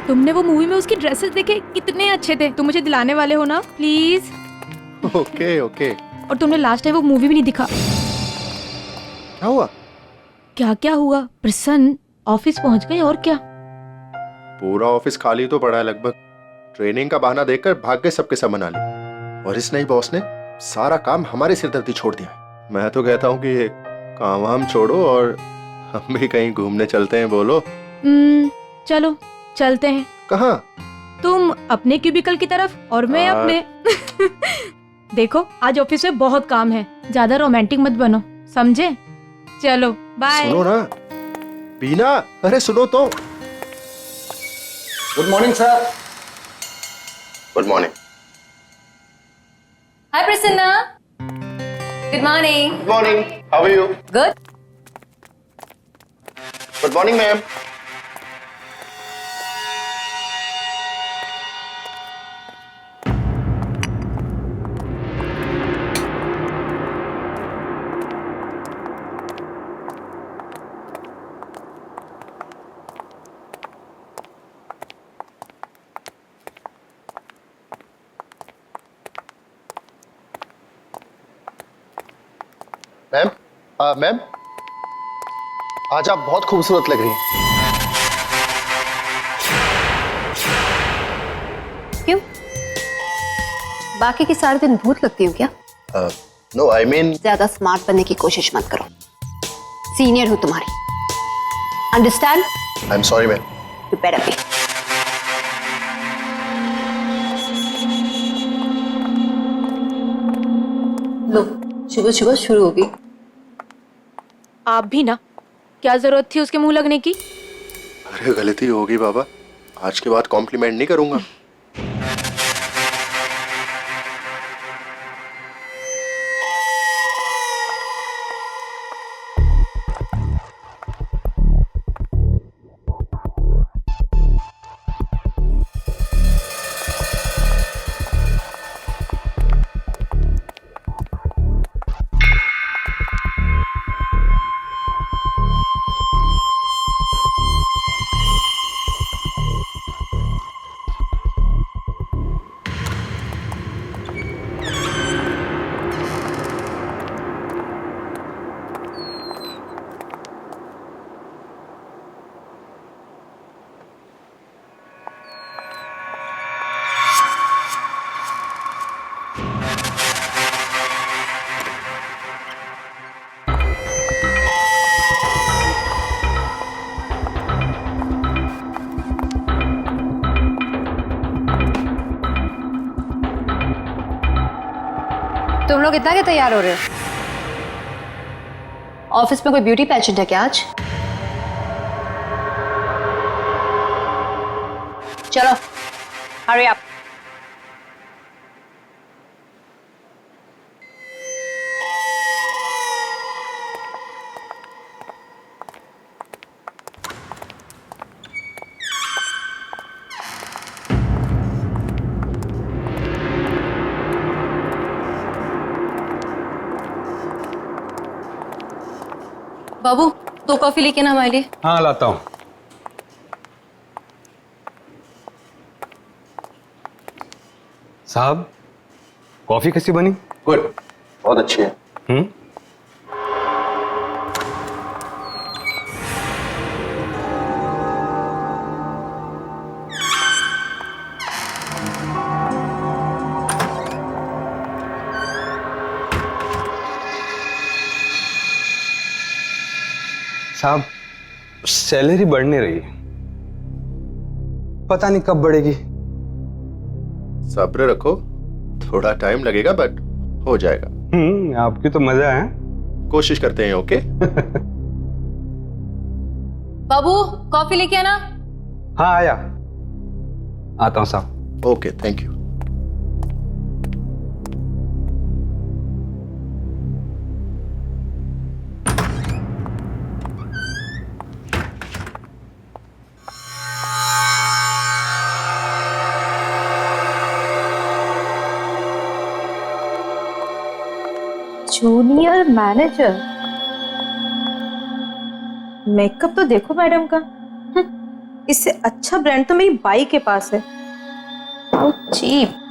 तुमने वो मूवी में उसकी ड्रेसेस देखे, कितने अच्छे थे। तुम मुझे दिलाने वाले हो ना प्लीज? Okay okay. और तुमने लास्ट टाइम वो मूवी भी नहीं दिखा। क्या हुआ? क्या क्या हुआ? प्रसन्न ऑफिस पहुंच गए और क्या? पूरा ऑफिस खाली तो पड़ा है लगभग। ट्रेनिंग का बहाना देखकर भाग गए सबके सब मना लिए। और इस नई बॉस ने सारा काम हमारे सिरदर्दी छोड़ दिया। मैं तो कहता हूँ कि ये काम वाम छोड़ो और हम भी कहीं घूमने चलते हैं। बोलो। चलो चलते हैं। कहाँ? तुम अपने क्यूबिकल की तरफ और मैं अपने। देखो आज ऑफिस में बहुत काम है, ज्यादा रोमांटिक मत बनो, समझे? चलो बाय। सुनो ना बीना, अरे सुनो तो। Good morning sir. Good morning. Hi Prasanna. Good morning. Good morning, how are you? Good. Good morning ma'am. Ma'am, ma'am आज आप बहुत खूबसूरत लग रही हैं। क्यों? बाकी के सारे दिन भूत लगती हूँ क्या? No I mean. ज्यादा स्मार्ट बनने की कोशिश मत करो, सीनियर हूँ तुम्हारी। Understand? I am sorry ma'am. You better be. लो, सुबह सुबह शुरू होगी। आप भी ना, क्या जरूरत थी उसके मुंह लगने की? अरे गलती होगी बाबा, आज के बाद कॉम्प्लीमेंट नहीं करूंगा। तुम लोग इतना क्या तैयार हो रहे हो? ऑफिस में कोई ब्यूटी पेजेंट है क्या आज? चलो हरी अप। बाबू 2 कॉफी लेके ना हमारे लिए। हाँ लाता हूँ। साहब कॉफी कैसी बनी? गुड, बहुत अच्छी है। साहब सैलरी बढ़ नहीं रही, पता नहीं कब बढ़ेगी। सब्र रखो, थोड़ा टाइम लगेगा बट हो जाएगा। आपकी तो मजा है। कोशिश करते हैं। ओके। बाबू कॉफी लेके आना। हाँ आया, आता हूँ साहब। Okay, thank you. Junior manager, makeup तो देखो मैडम का। इससे अच्छा ब्रांड तो मेरी बाई के पास है। How cheap.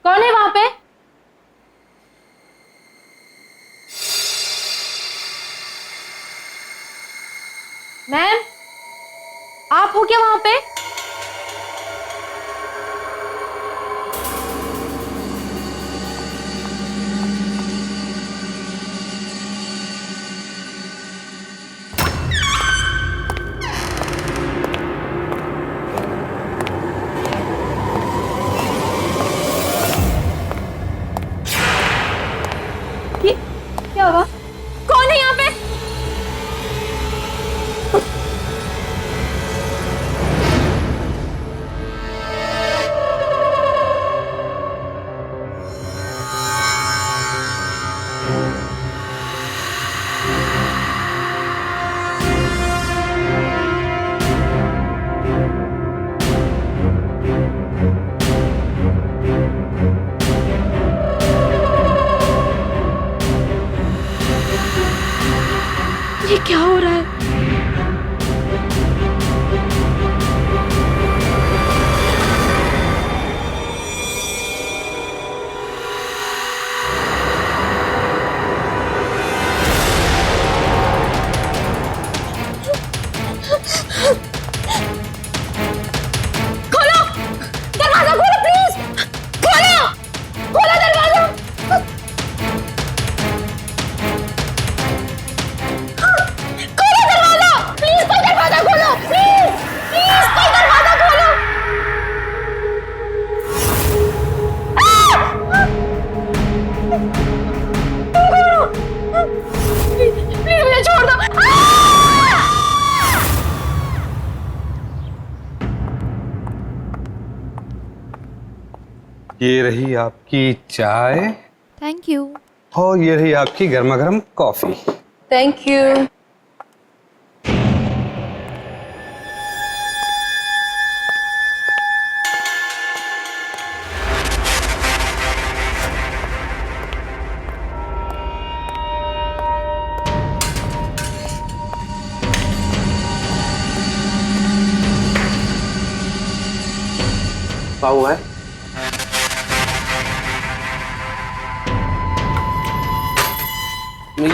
कौन है वहां पे? मैम, आप हो क्या वहां पे? ये क्या हुआ? कौन है यहाँ पे? ये क्या हो रहा है? खोलो! दरवाजा खोलो प्लीज! खोलो! खोलो दरवाजा! खोलो दरवाजा! प्लीज कोई दरवाजा खोलो! प्लीज! प्लीज कोई दरवाजा खोलो! प्लीज मुझे छोड़ दो! ये रही आपकी चाय थैंक यू। और ये रही आपकी गर्मा गर्म कॉफी। Thank you. क्या हुआ है?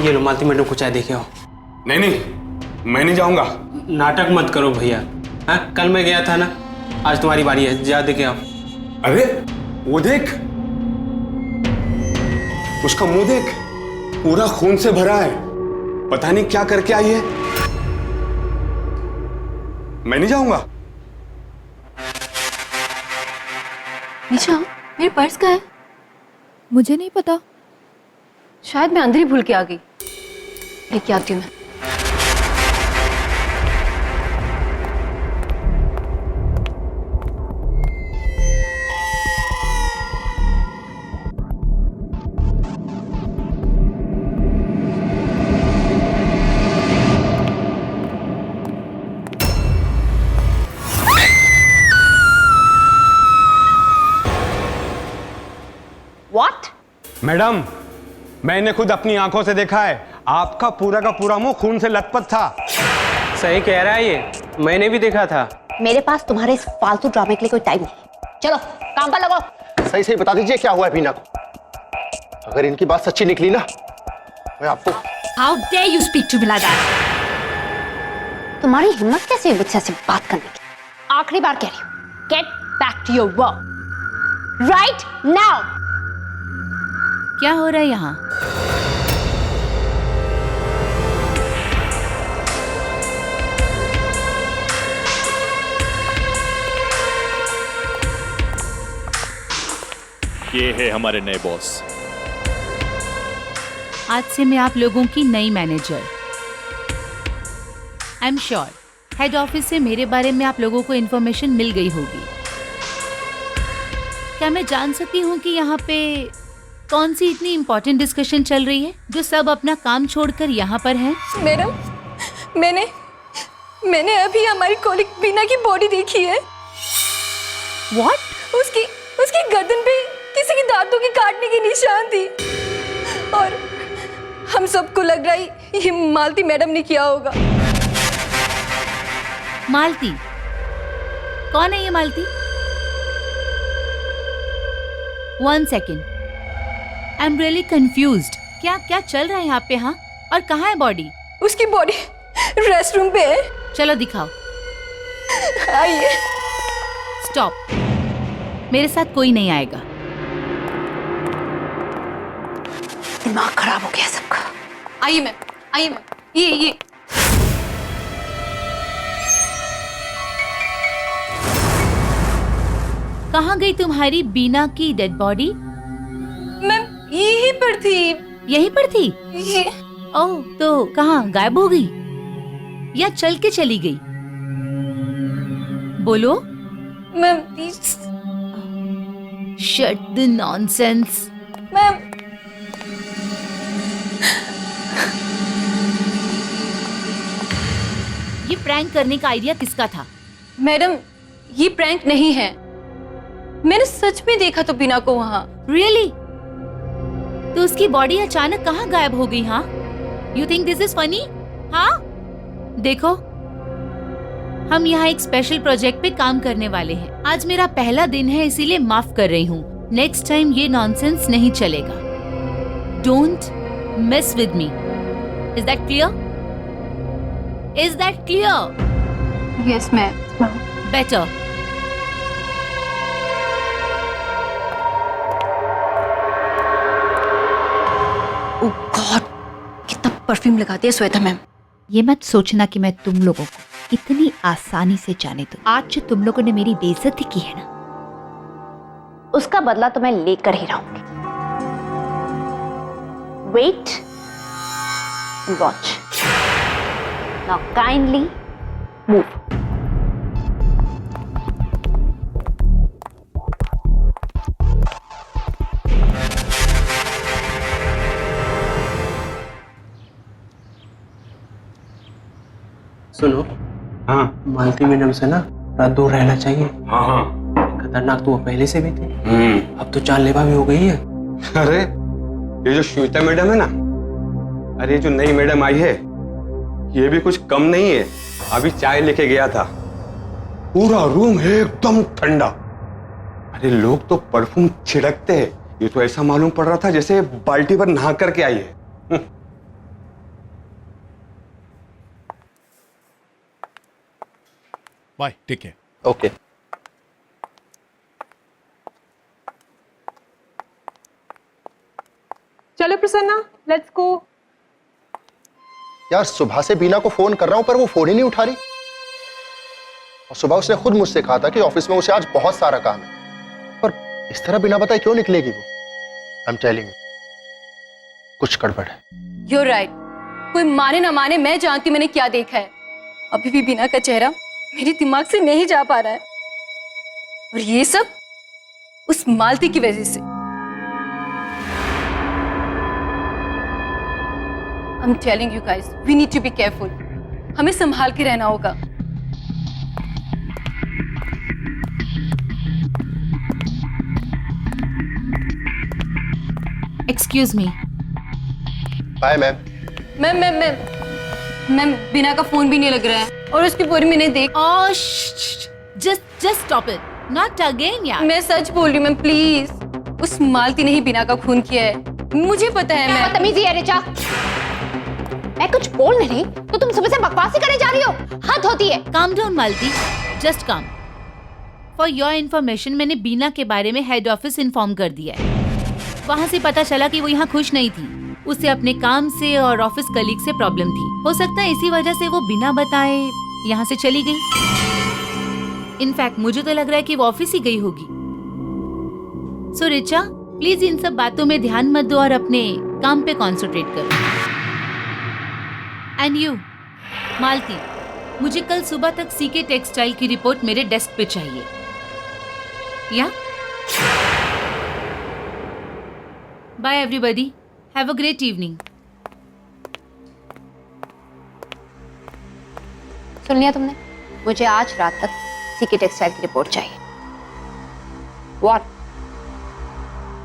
ये रुमालती मैडम को चाय देके आओ। नहीं नहीं, मैं नहीं जाऊंगा। नाटक मत करो भैया। हाँ, कल मैं गया था ना, आज तुम्हारी बारी है, जा देके आओ। अरे वो देख, उसका मुंह देख, पूरा खून से भरा है। पता नहीं क्या करके आई है। मैं नहीं जाऊंगा। निशा, मेरे पर्स कहाँ है? मुझे नहीं पता। शायद मैं अंदर ही भूल के आ गई। लेके आती हूँ मैं। What? मैडम, मैंने खुद अपनी आंखों से देखा है, आपका पूरा का पूरा मुंह खून से लथपथ था। सही कह रहा है ये, मैंने भी देखा था। मेरे पास तुम्हारे इस फालतू ड्रामे के लिए कोई टाइम नहीं। चलो काम पर लगो। सही सही बता दीजिए क्या हुआ है बीना को। अगर इनकी बात सच्ची निकली ना, मैं आपको। How dare you speak to me like that? तुम्हारी हिम्मत कैसे हुई मुझसे ऐसे बात करने की? आखिरी बार कह रही हूँ, get back to your work right now. क्या हो रहा है यहाँ? ये है हमारे नए बॉस। आज से मैं आप लोगों की नई manager. I am sure head office से मेरे बारे में आप लोगों को इन्फॉर्मेशन मिल गई होगी। क्या मैं जान सकती हूँ कि यहाँ पे कौन सी इतनी इम्पोर्टेंट डिस्कशन चल रही है जो सब अपना काम छोड़कर यहाँ पर हैं? मैडम, मैंने अभी हमारी कॉलिग बीना की बॉडी देखी है। What? उसकी गर्दन पे किसी के दांतों के काटने के निशान थी और हम सबको लग रहा है ये मालती मैडम ने किया होगा। मालती? कौन है ये मालती? 1 second. I'm really confused. क्या चल रहा है यहाँ पे? हाँ, और कहाँ है बॉडी? उसकी बॉडी रेस्टरूम पे है। चलो दिखाओ। आइए। स्टॉप, मेरे साथ कोई नहीं आएगा। दिमाग खराब हो गया सबका। आइए मैम, ये कहाँ गई तुम्हारी बीना की डेड बॉडी? मैम यहीं पर थी। यहीं पर थी? ये ओह, तो कहाँ गायब हो गई या चल के चली गई? बोलो। Ma'am please. Shut the nonsense. Ma'am ये प्रैंक करने का आइडिया किसका था? मैडम, ये प्रैंक नहीं है। मैंने सच में देखा तो बीना को वहाँ। रियली? तो उसकी बॉडी अचानक कहाँ गायब हो गई? हाँ, you think this is funny? हाँ, देखो, हम यहाँ एक स्पेशल प्रोजेक्ट पे काम करने वाले हैं। आज मेरा पहला दिन है, इसीलिए माफ कर रही हूँ। नेक्स्ट टाइम ये नॉनसेंस नहीं चलेगा। Don't mess with me. Is that clear? Is that clear? Yes ma'am. Better. Oh God, कितना परफ्यूम लगाती है श्वेता मैम। ये मत सोचना कि मैं तुम लोगों को इतनी आसानी से जाने दूं। आज जो तुम लोगों ने मेरी बेइज्जती की है ना, उसका बदला तो मैं लेकर ही रहूंगी। Wait, watch. Now kindly move. सुनो, हाँ मालती मैडम से ना थोड़ा दूर रहना चाहिए। हाँ हाँ। खतरनाक तो वो पहले से भी थी, अब तो जानलेवा भी हो गई है। अरे ये जो श्वेता मैडम है ना, अरे जो नई मैडम आई है, ये भी कुछ कम नहीं है। अभी चाय लेके गया था, पूरा रूम है एकदम ठंडा। अरे लोग तो परफ्यूम छिड़कते हैं, ये तो ऐसा मालूम पड़ रहा था जैसे बाल्टी पर नहा करके आई है। बाय, ठीक है। ओके। चलो प्रसन्ना, लेट्स गो। यार सुबह से बीना को फोन कर रहा हूं पर वो फोन ही नहीं उठा रही। और सुबह उसने खुद मुझसे कहा था कि ऑफिस में उसे आज बहुत सारा काम है, पर इस तरह बिना बताए क्यों निकलेगी वो? आई एम टेलिंग यू, कुछ गड़बड़ है। You're right. कोई माने ना माने, मैं जानती हूँ मैंने क्या देखा है। अभी भी बीना का चेहरा मेरे दिमाग से नहीं जा पा रहा है, और ये सब उस मालती की वजह से। I'm telling you guys, we need to be careful. हमें संभाल के रहना होगा। Excuse me. Bye ma'am. Ma'am Beena का फोन भी नहीं लग रहा है, और उसकी पूरी मैंने देख। Oh, just stop it. Not again, यार। मैं सच बोल रही हूँ मैम, प्लीज। उस मालती ने ही बीना का खून किया है, मुझे पता है। क्या बदतमीजी है रिचा? मैं कुछ बोल नहीं रही तो तुम सुबह से बकवास ही करने जा रही हो। हद होती है। Calm down, Malti. Just calm. For your information, मैंने बीना के बारे में हेड ऑफिस इन्फॉर्म कर दिया है। वहाँ से पता चला कि वो यहाँ खुश नहीं थी। उसे अपने काम से और ऑफिस कलीग से प्रॉब्लम थी। हो सकता है इसी वजह से वो बिना बताए यहाँ से चली गई। इनफैक्ट मुझे तो लग रहा है कि वो ऑफिस ही गई होगी। सो रिचा, प्लीज इन सब बातों में ध्यान मत दो और अपने काम पे कॉन्सेंट्रेट करो। एंड यू मालती, मुझे कल सुबह तक सीके टेक्सटाइल की रिपोर्ट मेरे डेस्क पे चाहिए। Yeah bye everybody, have a great evening. सुन लिया तुमने? मुझे आज रात तक सीके टेक्सटाइल की रिपोर्ट चाहिए। व्हाट?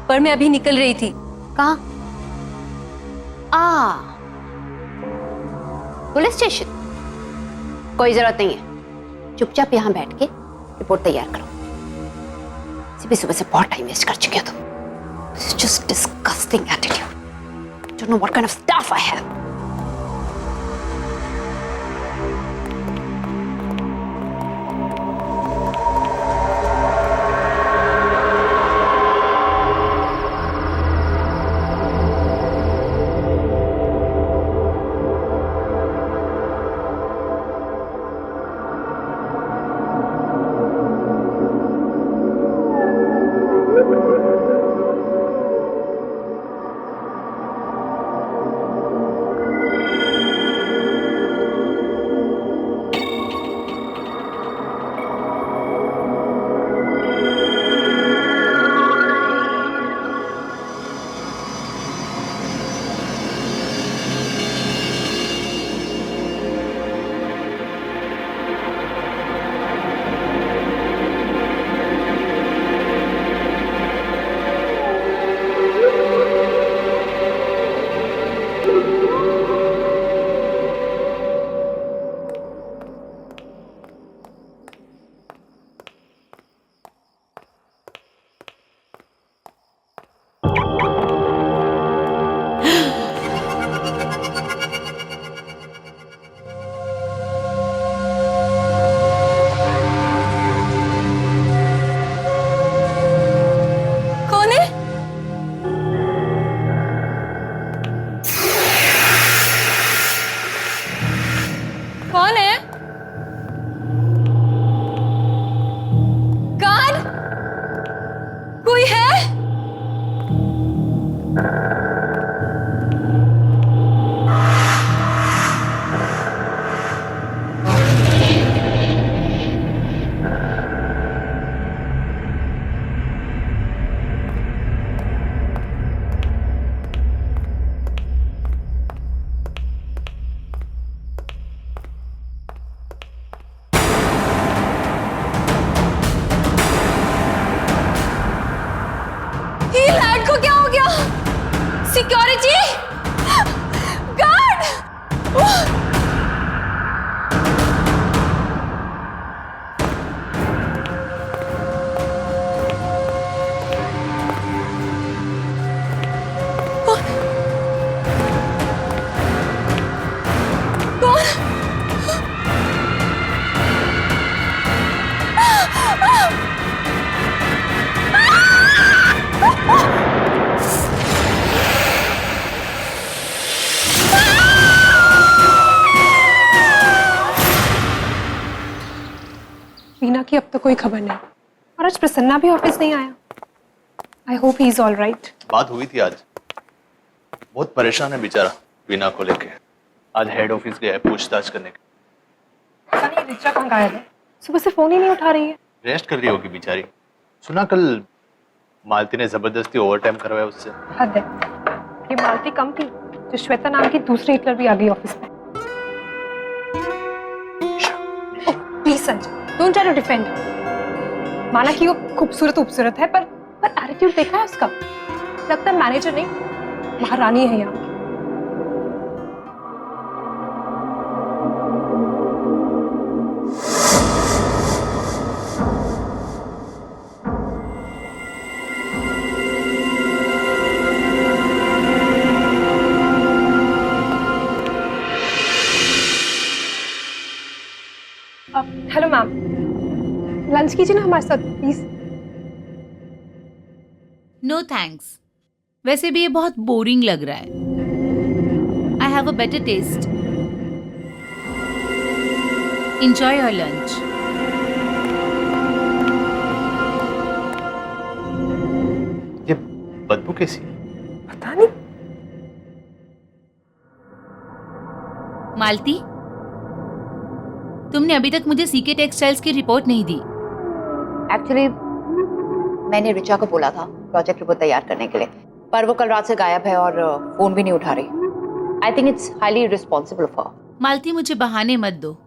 पर मैं अभी निकल रही थी। कहाँ? Police station? कोई जरूरत नहीं है, चुपचाप यहाँ बैठ के रिपोर्ट तैयार करो। सुबह से बहुत टाइम वेस्ट कर चुके हो तुम। This is just disgusting attitude. Don't know what kind of stuff I have. Security guard! Veena की अब तक कोई खबर नहीं, और आज प्रसन्ना भी ऑफिस नहीं आया। I hope he is all right. बात हुई थी आज, बहुत परेशान है बेचारा वीना को लेके। आज हेड ऑफिस गया है पूछताछ करने के। पता नहीं रिचा कहाँ गायब है, सुबह से फोन ही नहीं उठा रही है। रेस्ट कर रही होगी बेचारी। सुना कल मालती ने जबरदस्ती ओवरटाइम करवाया उससे। हद है, ये मालती कम थी जो श्वेता नाम की दूसरी हिटलर भी आ गई ऑफिस में। Please Sanjay, don't try to defend. माना कि वो खूबसूरत है, पर एटीट्यूड देखा है उसका। लगता है मैनेजर नहीं, महारानी है यहाँ। हेलो मैम, लंच कीजिए ना हमारे साथ प्लीज। नो थैंक्स, वैसे भी ये बहुत बोरिंग लग रहा है। I have a better taste. Enjoy your lunch. ये बदबू कैसी है? पता नहीं। मालती, तुमने अभी तक मुझे सीके टेक्सटाइल्स की रिपोर्ट नहीं दी। एक्चुअली मैंने रिचा को बोला था प्रोजेक्ट रिपोर्ट तैयार करने के लिए, पर वो कल रात से गायब है और फोन भी नहीं उठा रही। I think it's highly responsible of her. Malti, मुझे बहाने मत दो।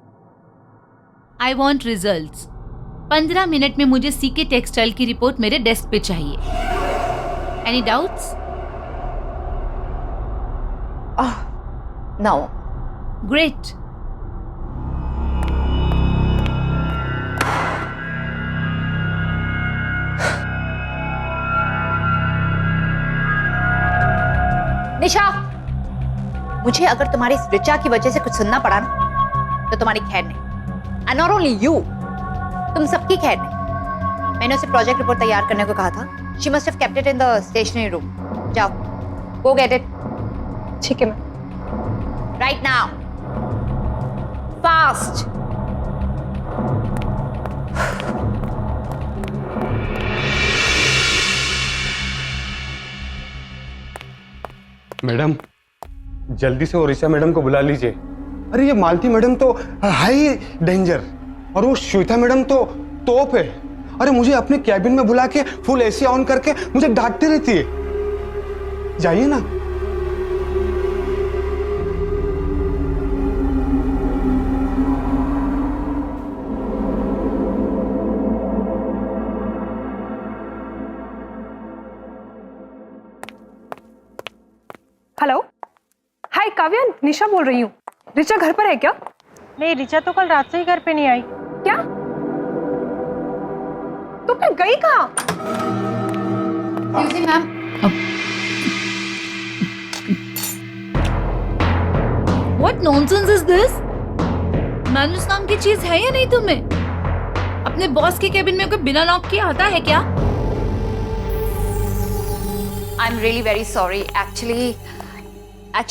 I want results. 15 मिनट में मुझे सीके टेक्सटाइल की रिपोर्ट मेरे डेस्क पे चाहिए। Any doubts? नो। ग्रेट। निशा, मुझे अगर तुम्हारी इस ऋचा की वजह से कुछ सुनना पड़ा ना तो तुम्हारी खैर नहीं। एंड नॉट ओनली यू, तुम सबकी खैर नहीं। मैंने उसे प्रोजेक्ट रिपोर्ट तैयार करने को कहा था। She must have kept it in the stationery room. जाओ, गो गेट इट। ठीक है ma'am. Right now, fast. Madam, जल्दी से ओरिसा मैडम को बुला लीजिए। अरे ये मालती मैडम तो हाई डेंजर, और वो श्वेता मैडम तो तोप है। अरे मुझे अपने कैबिन में बुला के फुल एसी ऑन करके मुझे डांटती रहती है। जाइए ना। हेलो, हाय काव्या, निशा बोल रही हूँ। ऋचा घर पर है क्या? नहीं, ऋचा तो कल रात से ही घर पे नहीं आई। क्या? तो फिर गई कहाँ? Ma'am, What nonsense is this? मैनुस नाम की चीज है या नहीं तुम्हें? अपने बॉस के केबिन में कोई बिना नॉक किए आता है क्या? I am really very sorry. Actually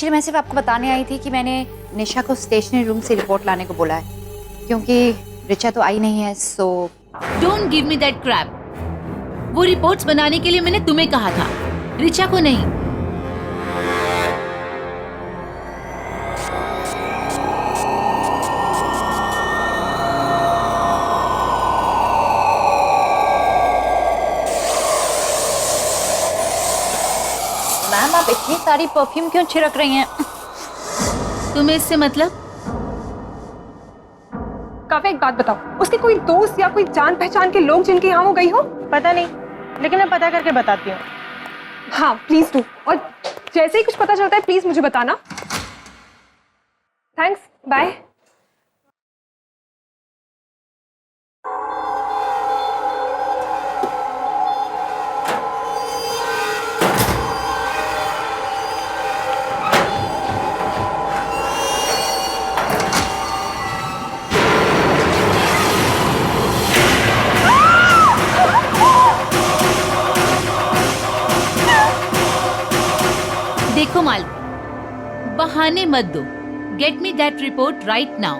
मैं सिर्फ आपको बताने आई थी कि मैंने निशा को स्टेशनरी रूम से रिपोर्ट लाने को बोला है, क्योंकि ऋचा तो आई नहीं है। So don't give me that Krebs. वो रिपोर्ट्स बनाने के लिए मैंने तुम्हें कहा था, ऋचा को नहीं। मैम, आप इतनी सारी परफ्यूम क्यों छिड़क रही हैं? तुम्हें इससे मतलब? काव्या, एक बात बताओ, उसके कोई दोस्त या कोई जान पहचान के लोग जिनके यहाँ वो गई हो? पता नहीं, लेकिन मैं पता करके बताती हूँ। हाँ प्लीज डू, और जैसे ही कुछ पता चलता है प्लीज मुझे बताना। Thanks, bye. देखो माल, बहाने मत दो। Get me that report right now.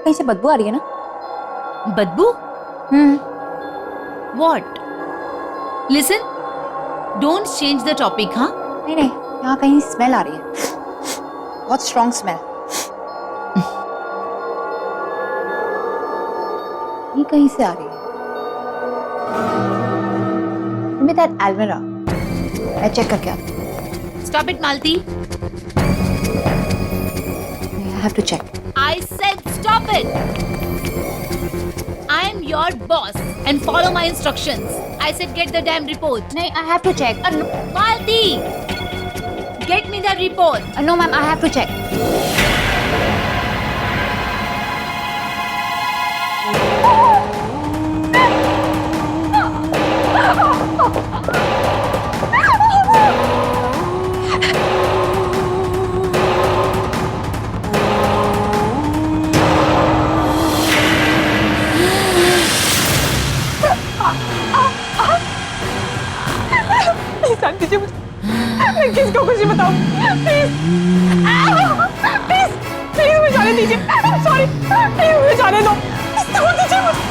कहीं से बदबू आ रही है ना? बदबू? What? Listen, don't change the topic, हाँ? नहीं, यहाँ कहीं स्मेल आ रही है, बहुत स्ट्रॉन्ग स्मेल। ये कहीं से आ रही है। Maybe that Almira. मैं चेक करके आती हूँ। Stop it, Malti. I have to check. I said stop it. I am your boss and follow my instructions. I said get the damn report. नहीं, I have to check. Malti, get me the report. No, ma'am, I have to check. दीजिए मुझे, मैं किसको कुछ नहीं बताऊं। Please please please मुझे जाने दीजिए। सॉरी, प्लीज मुझे जाने दो। छोड़ दीजिए मुझे,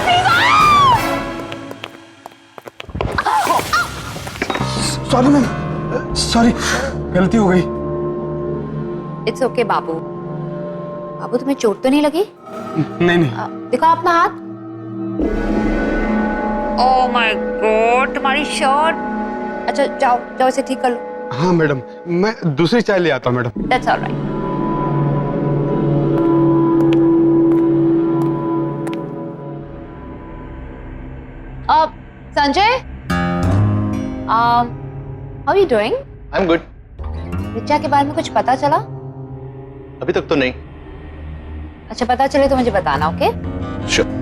प्लीज। सॉरी मैम, सॉरी, गलती हो गई। इट्स ओके बाबू। बाबू, तुम्हें चोट तो नहीं लगी? नहीं। दिखाओ अपना हाथ। ओह माय गॉड, तुम्हारी शर्ट अच्छा जाओ जाओ, इसे ठीक कर लो। हाँ मैडम, मैं दूसरी चाय ले आता हूँ madam. That's alright. Sanjay, how you doing? I am good. Richa के बारे में कुछ पता चला? अभी तक तो नहीं। अच्छा, पता चले तो मुझे बताना, ओके? श्योर।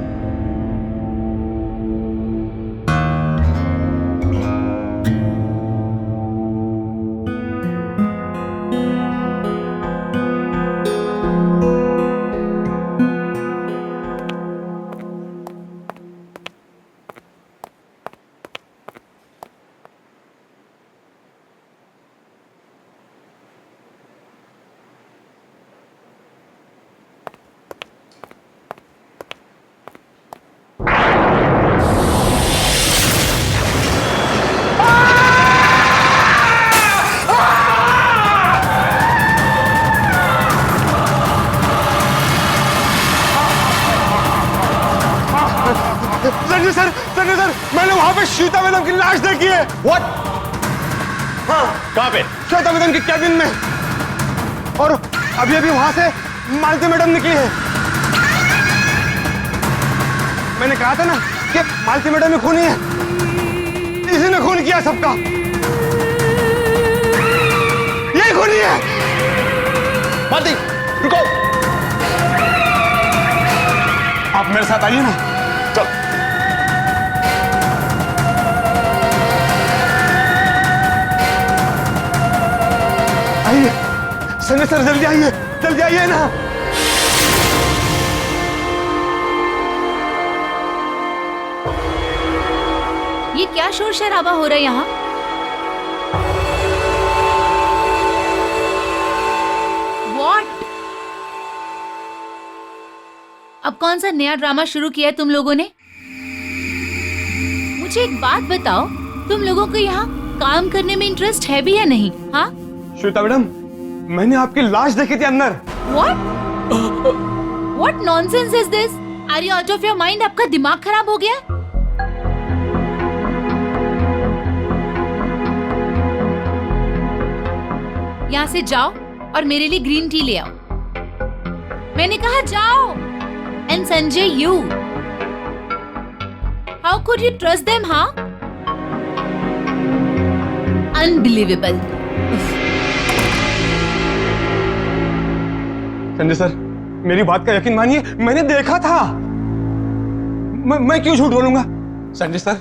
संजय सर, मैंने वहां पे श्वेता मैडम की लाश देखी है। व्हाट? हाँ, कहाँ पे? श्वेता मैडम के कैबिन में। और अभी अभी वहां से मालती मैडम निकली है। मैंने कहा था ना कि मालती मैडम ही खूनी है। इसी ने खून किया सबका। यही खूनी है। मालती, रुको। आप मेरे साथ आइए ना। चल। आइए संजय सर, जल्दी आइए ना। ये क्या शोर शराबा हो रहा है यहाँ? What? अब कौन सा नया ड्रामा शुरू किया है तुम लोगों ने? मुझे एक बात बताओ, तुम लोगों को यहाँ काम करने में इंटरेस्ट है भी या नहीं? हाँ? श्वेता मैडम, मैंने आपकी लाश देखी थी अंदर। What? What nonsense is this? Are you out of your mind? आपका दिमाग खराब हो गया? यहाँ से जाओ और मेरे लिए ग्रीन टी ले आओ। मैंने कहा जाओ। And Sanjay, you. How could you trust them, huh? Unbelievable. Sanjay sir, मेरी बात का यकीन मानिए, मैंने देखा था। मैं क्यों झूठ बोलूंगा? संजय सर,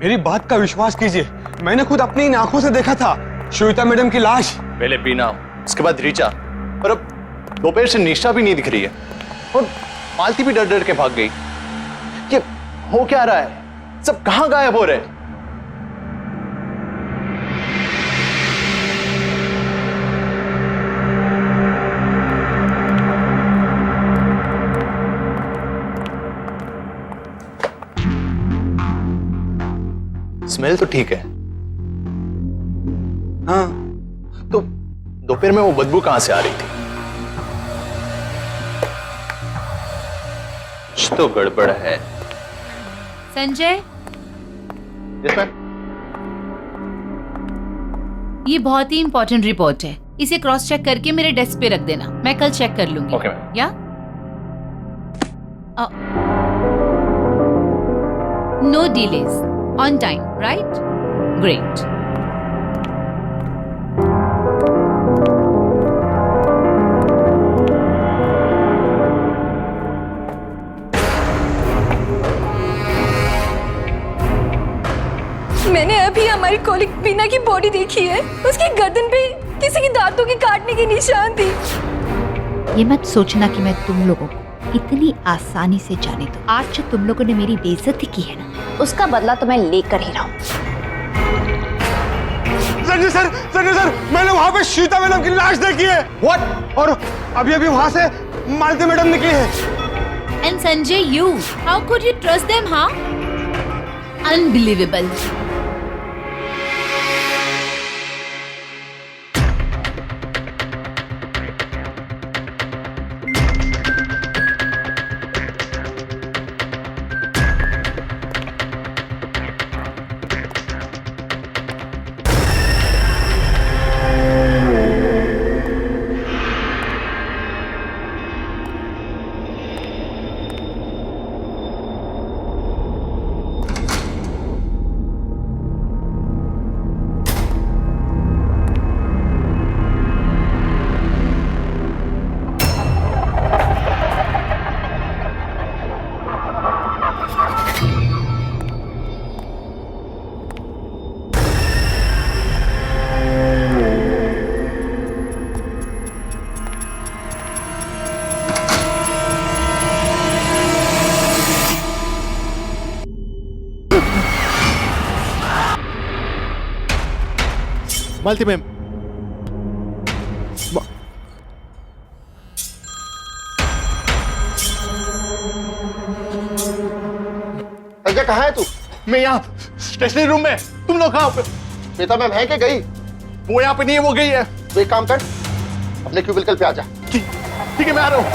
मेरी बात का विश्वास कीजिए, मैंने खुद अपनी इन आंखों से देखा था श्वेता मैडम की लाश। पहले बीना, उसके बाद ऋचा, और अब दोपहर से निशा भी नहीं दिख रही है। और मालती भी डर डर के भाग गई। ये हो क्या रहा है? सब कहां गायब हो रहे हैं? स्मेल तो ठीक है। हाँ, तो दोपहर में वो बदबू कहां से आ रही थी? कुछ तो गड़बड़ है। Sanjay, yes ma'am. ये बहुत ही इंपॉर्टेंट रिपोर्ट है। इसे क्रॉस चेक करके मेरे डेस्क पे रख देना, मैं कल चेक कर लूंगी। Okay ma'am. Yeah no delays, on time, right? Great. मैंने अभी हमारी कॉलिग बीना की बॉडी देखी है। उसकी गर्दन पे किसी की दांतों के काटने के निशान थी। ये मत सोचना कि मैं तुम लोगों को इतनी आसानी से जाने दूं। आज जो तुम लोगों ने मेरी बेइज्जती की है ना, उसका बदला तो मैं लेकर ही रहा हूं। संजय सर, मैंने वहां पे श्वेता मैडम की लाश देखी है। व्हाट? और अभी अभी वहां से मालती मैडम निकली है। And Sanjay, you, how could you trust them, हाँ? अनबिलीवेबल। मालती मैम। संजय कहाँ है तू? मैं यहाँ स्टेशनरी रूम में। तुम लोग कहाँ पे? श्वेता मैम है कि गई? वो यहाँ पे नहीं है, वो गई है। तो एक काम कर, अपने क्यूबिकल पे आ जा। ठीक है, मैं आ रहा हूँ।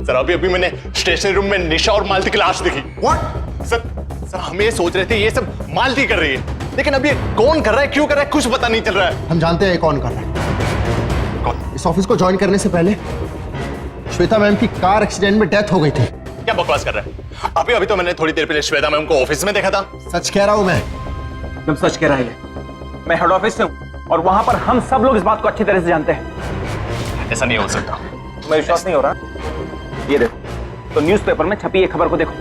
सर अभी अभी मैंने स्टेशनरी रूम में निशा और मालती की लाश देखी। व्हाट? सर हम ये सोच रहे थे ये सब मालती कर रही है, लेकिन अभी कौन कर रहा है, क्यों कर रहा है, कुछ पता नहीं चल रहा है। हम जानते हैं कौन कर रहा है। कौन? इस ऑफिस को ज्वाइन करने से पहले श्वेता मैम की कार एक्सीडेंट में डेथ हो गई थी। क्या बकवास कर रहा है? अभी अभी तो मैंने थोड़ी देर पहले श्वेता मैम को ऑफिस में देखा था। सच कह रहा हूं मैं। एकदम सच कह रहा है। मैं हेड ऑफिस से हूँ और वहां पर हम सब लोग इस बात को अच्छी तरह से जानते हैं। ऐसा नहीं हो सकता। मैं विश्वास नहीं हो रहा। ये देखो, तो न्यूज़पेपर में छपी ये खबर को देखो।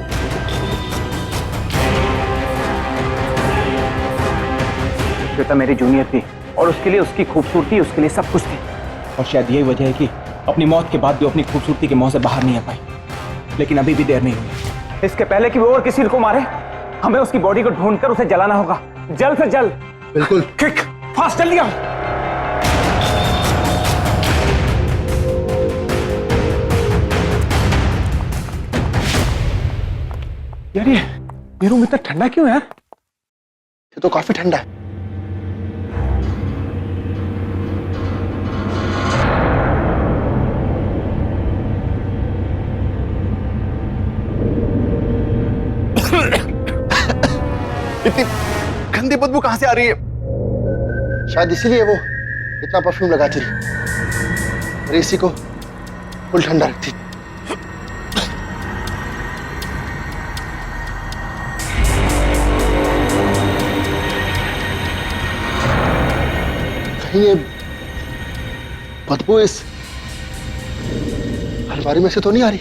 श्वेता मेरी जूनियर थी और उसके लिए उसकी खूबसूरती, उसके लिए सब कुछ थी। और शायद यही वजह है कि अपनी मौत के बाद भी अपनी खूबसूरती के मोह से बाहर नहीं आ पाई। लेकिन अभी भी देर नहीं हुई। इसके पहले कि वो और किसी को मारे, हमें उसकी बॉडी को ढूंढकर उसे जलाना होगा, जल्द से जल्द। बिल्कुल। क्विक, फास्ट, जल्दी आओ। यार ये रूम इतना ठंडा क्यों है यार? ये तो काफी ठंडा है। इतनी गंदी बदबू कहां से आ रही है? शायद इसीलिए वो इतना परफ्यूम लगाती थी और एसी को फुल ठंडा रखती। कहीं ये बदबू इस अलमारी में से तो नहीं आ रही?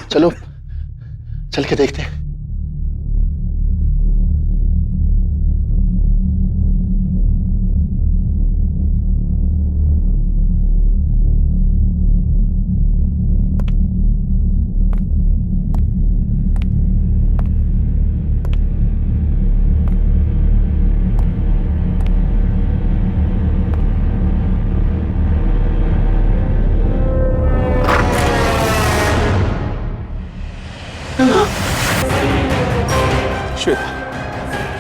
चलो चल के देखते हैं।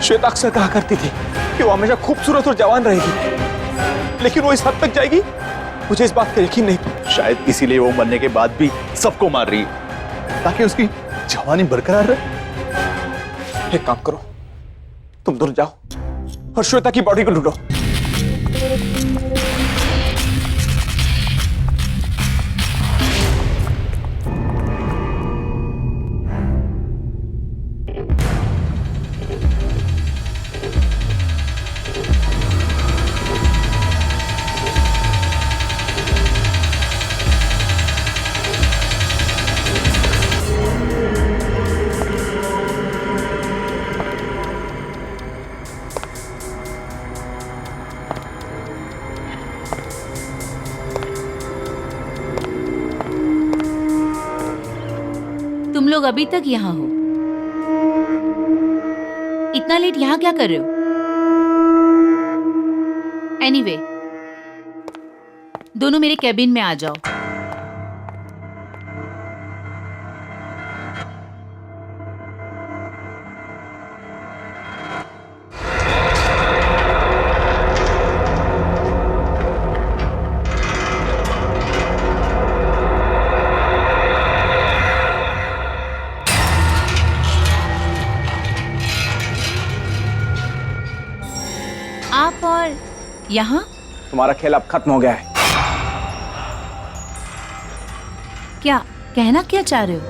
श्वेता अक्सर कहा करती थी कि वो हमेशा खूबसूरत और जवान रहेगी, लेकिन वो इस हद तक जाएगी, मुझे इस बात का यकीन नहीं। शायद इसीलिए वो मरने के बाद भी सबको मार रही है, ताकि उसकी जवानी बरकरार रहे। एक काम करो, तुम दूर जाओ और श्वेता की बॉडी को ढूंढो। तुम लोग अभी तक यहाँ हो? इतना लेट यहाँ क्या कर रहे हो? एनीवे, दोनों मेरे कैबिन में आ जाओ। आप और यहाँ? तुम्हारा खेल अब खत्म हो गया है। क्या कहना क्या चाह रहे हो?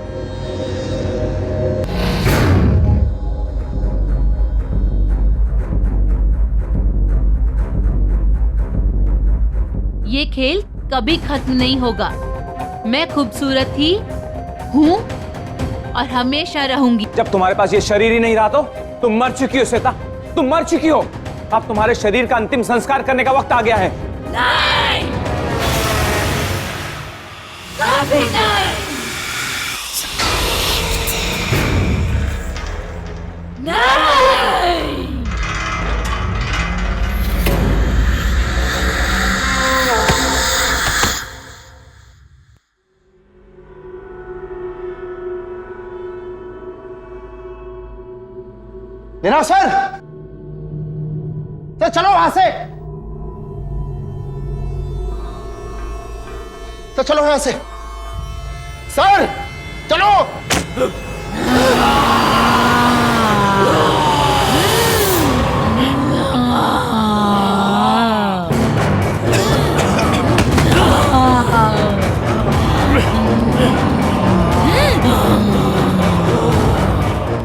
ये खेल कभी खत्म नहीं होगा। मैं खूबसूरत ही हूँ और हमेशा रहूंगी। जब तुम्हारे पास ये शरीर ही नहीं रहा तो तुम मर चुकी हो श्वेता, तुम मर चुकी हो। अब तुम्हारे शरीर का अंतिम संस्कार करने का वक्त आ गया है। नहीं, कभी नहीं, नहीं। मीना सर, सर चलो वहां से, सर चलो यहां से, सर चलो।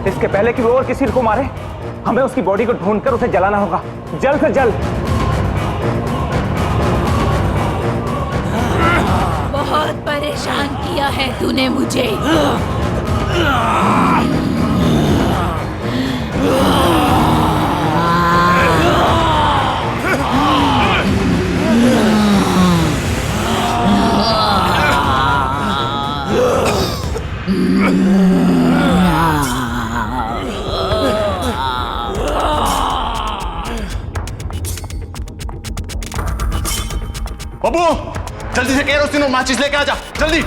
इसके पहले कि वो और किसी को मारे, हमें उसकी बॉडी को ढूंढकर उसे जलाना होगा, जल्द से जल्द। बहुत परेशान किया है तूने मुझे। बाबू जल्दी से केरोसिन और माचिस लेके आ जा, जल्दी।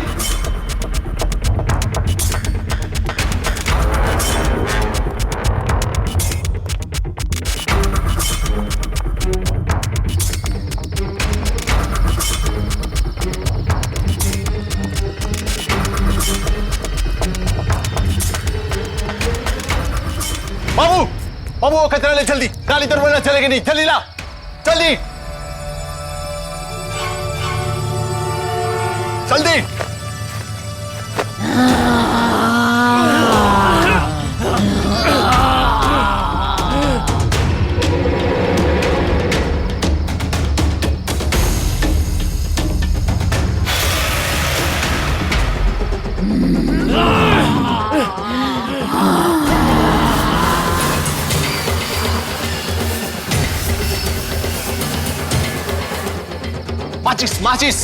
बाबू बाबू वो कचरा ले जल्दी, काली तरफ चलेगी नहीं, जल्दी ला, जल्दी जल्दी। माचिस माचिस।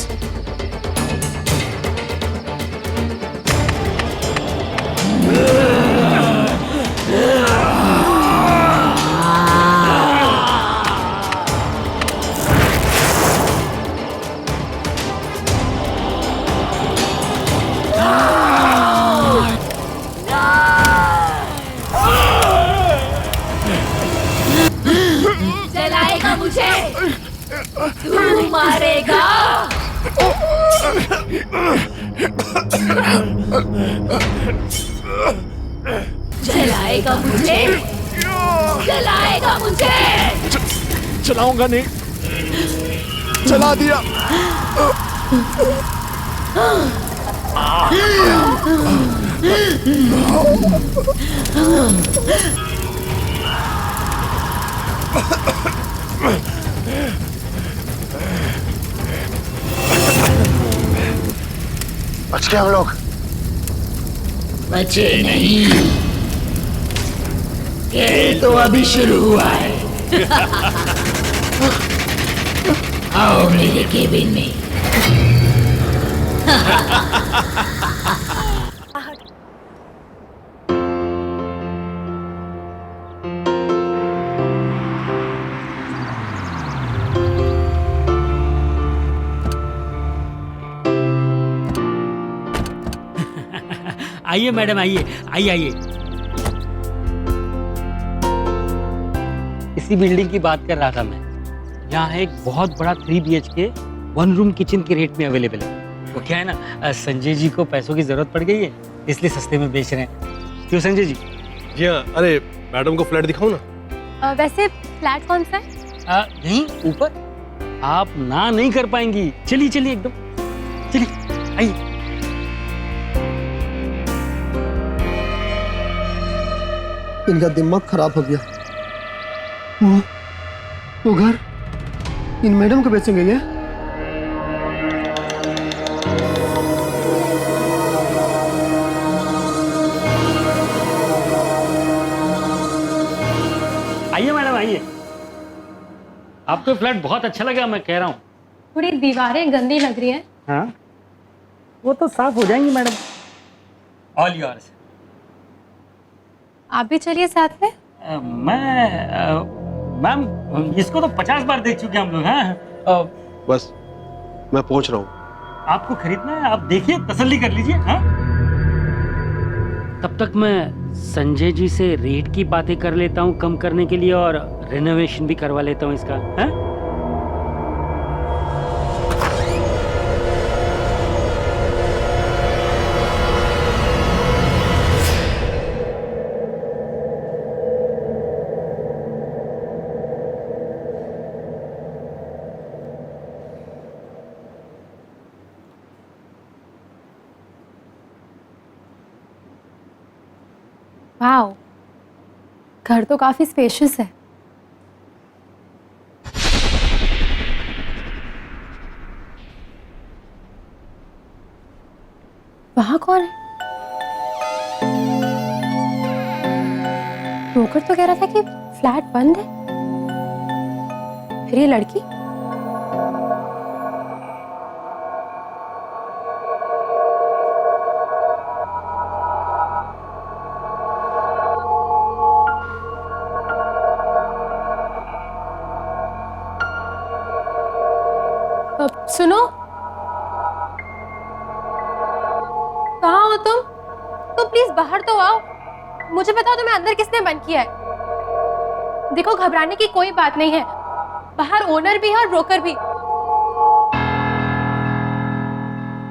जलाएगा मुझे, तू मारेगा। जलाएगा मुझे, जलाएगा मुझे। चलाऊंगा नहीं, चला दिया। बच गए हम लोग। बचे नहीं, खेल तो अभी शुरू हुआ है। आओ मेरे केबिन में। आइए मैडम, आइए आइए आइए। इसी बिल्डिंग की बात कर रहा था मैं। यहाँ एक बहुत बड़ा 3 BHK 1 रूम किचन के रेट में अवेलेबल है। वो क्या है ना, संजय जी को पैसों की जरूरत पड़ गई है, इसलिए सस्ते में बेच रहे हैं। क्यों संजय जी? जी हाँ। अरे मैडम को फ्लैट दिखाऊं ना? वैसे फ्लैट कौन सा है? नहीं, ऊपर। आप ना नहीं कर पाएंगी। चलिए चलिए, एकदम चलिए, आइए। इनका दिमाग खराब हो गया। वो घर इन मैडम को बेचेंगे क्या? आपको फ्लैट बहुत अच्छा लगा, मैं कह रहा हूँ। थोड़ी दीवारें गंदी लग रही हैं। हाँ, वो तो साफ हो जाएंगी मैडम। All yours. आप भी चलिए साथ में। मैम, इसको तो 50 बार देख चुके हम लोग। हाँ, बस मैं पहुंच रहा हूँ। आपको खरीदना है, आप देखिए, तसल्ली कर लीजिए। हाँ, तब तक मैं संजय जी से रेट की बातें कर लेता हूँ कम करने के लिए, और रेनोवेशन भी करवा लेता हूँ इसका। हाँ? वाओ, घर तो काफी स्पेशियस है। वहां कौन है? ब्रोकर तो कह रहा था कि फ्लैट बंद है। फिर ये लड़की? सुनो, कहाँ हो तुम? तो प्लीज बाहर तो आओ। मुझे बताओ तुम्हें अंदर किसने बंद किया है? देखो, घबराने की कोई बात नहीं है। बाहर ओनर भी है और ब्रोकर भी।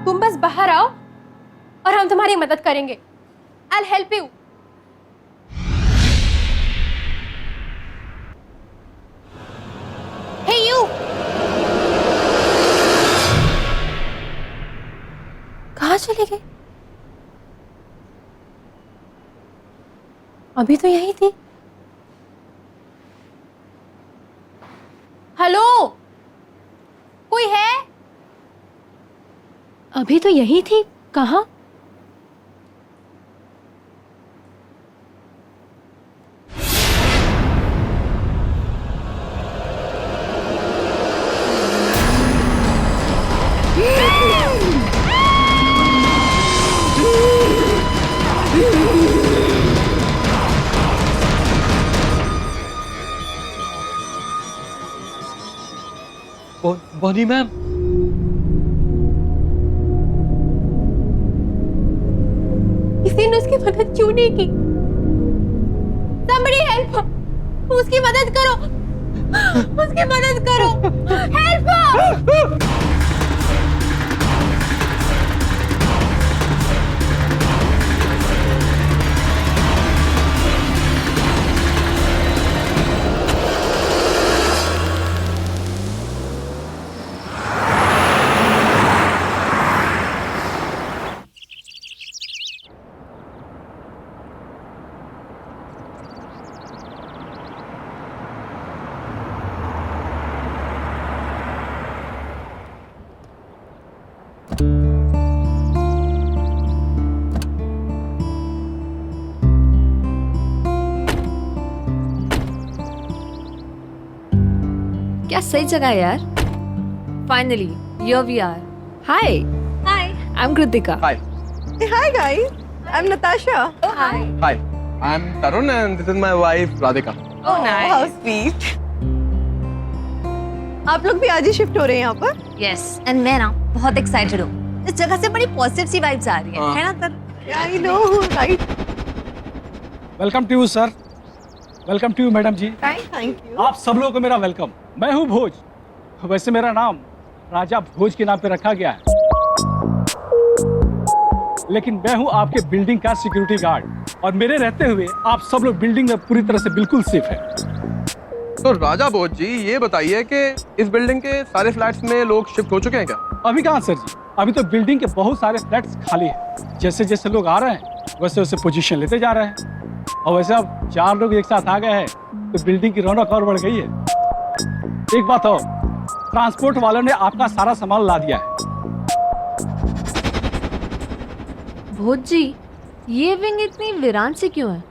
तुम बस बाहर आओ और हम तुम्हारी मदद करेंगे। I'll help you. Hey you! कहाँ चले गए? अभी तो यही थी। हेलो, कोई है? अभी तो यही थी, कहाँ? बॉनी मैम, किसी ने उसकी मदद क्यों नहीं की? Somebody help! उसकी मदद करो, उसकी मदद करो, help! क्या सही जगह है यार। Finally here we are. Hi Hi. I am Kritika. Hi. Hi guys, I am Natasha. Hi. Hi. I'm Tarun and this is my wife Radhika. Oh nice, how sweet. आप लोग भी आज ही शिफ्ट हो रहे हैं यहाँ पर? यस, एंड मैं ना बहुत एक्साइटेड हूँ। इस जगह से बड़ी पॉजिटिव सी वाइब्स आ रही है ना तर? I know, right. Welcome to you sir, welcome to you madam ji. Thank you. आप सब लोगों को मेरा वेलकम। मैं हूँ भोज। वैसे मेरा नाम राजा भोज के नाम पे रखा गया है, लेकिन मैं हूँ आपके बिल्डिंग का सिक्योरिटी गार्ड, और मेरे रहते हुए आप सब लोग बिल्डिंग में पूरी तरह से बिल्कुल सेफ है। तो राजा भोज जी, ये बताइए कि इस बिल्डिंग के सारे फ्लैट्स में लोग शिफ्ट हो चुके हैं क्या? अभी कहाँ सर जी, अभी तो बिल्डिंग के बहुत सारे फ्लैट्स खाली हैं। जैसे जैसे लोग आ रहे हैं वैसे वैसे पोजीशन लेते जा रहे हैं, और वैसे अब 4 लोग एक साथ आ गए हैं तो बिल्डिंग की रौनक और बढ़ गई है। एक बात और, ट्रांसपोर्ट वालों ने आपका सारा सामान ला दिया है। भोज जी, ये विंग इतनी वीरान से क्यों है?